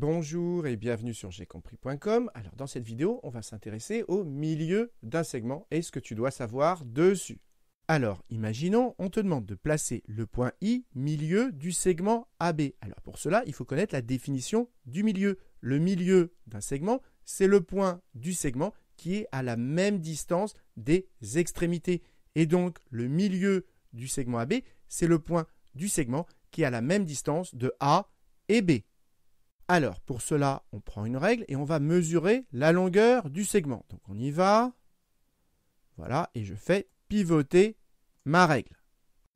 Bonjour et bienvenue sur j'aicompris.com. Alors dans cette vidéo, on va s'intéresser au milieu d'un segment et ce que tu dois savoir dessus. Alors, imaginons, on te demande de placer le point I milieu du segment AB. Alors pour cela, il faut connaître la définition du milieu. Le milieu d'un segment, c'est le point du segment qui est à la même distance des extrémités. Et donc, le milieu du segment AB, c'est le point du segment qui est à la même distance de A et B. Alors, pour cela, on prend une règle et on va mesurer la longueur du segment. Donc, on y va. Voilà, et je fais pivoter ma règle.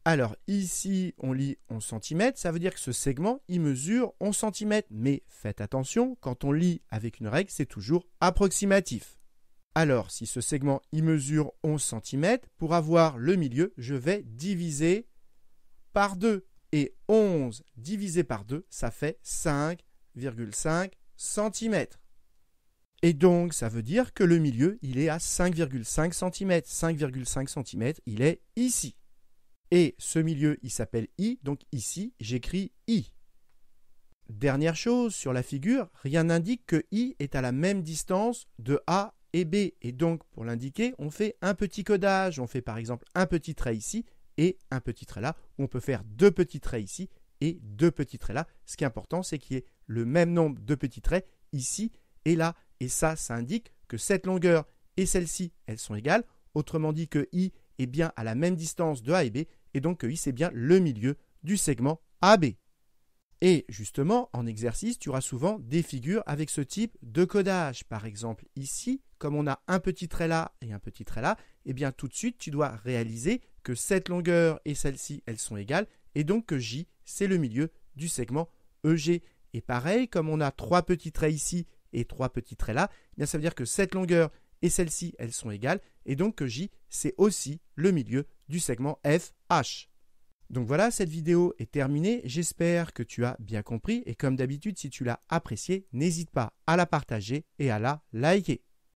Alors, ici, on lit 11 cm. Ça veut dire que ce segment, il mesure 11 cm. Mais faites attention, quand on lit avec une règle, c'est toujours approximatif. Alors, si ce segment, il mesure 11 cm, pour avoir le milieu, je vais diviser par 2. Et 11 divisé par 2, ça fait 5,5 cm. Et donc, ça veut dire que le milieu, il est à 5,5 cm. 5,5 cm, il est ici. Et ce milieu, il s'appelle I, donc ici, j'écris I. Dernière chose, sur la figure, rien n'indique que I est à la même distance de A et B. Et donc, pour l'indiquer, on fait un petit codage. On fait par exemple un petit trait ici et un petit trait là. On peut faire deux petits traits ici et deux petits traits là. Ce qui est important, c'est qu'il y ait le même nombre de petits traits ici et là. Et ça indique que cette longueur et celle-ci, elles sont égales. Autrement dit que I est bien à la même distance de A et B. Et donc que I, c'est bien le milieu du segment AB. Et justement, en exercice, tu auras souvent des figures avec ce type de codage. Par exemple, ici, comme on a un petit trait là et un petit trait là, eh bien tout de suite, tu dois réaliser que cette longueur et celle-ci, elles sont égales. Et donc que J, c'est le milieu du segment EG. Et pareil, comme on a trois petits traits ici et trois petits traits là, eh bien ça veut dire que cette longueur et celle-ci, elles sont égales. Et donc que J, c'est aussi le milieu du segment FH. Donc voilà, cette vidéo est terminée. J'espère que tu as bien compris. Et comme d'habitude, si tu l'as appréciée, n'hésite pas à la partager et à la liker.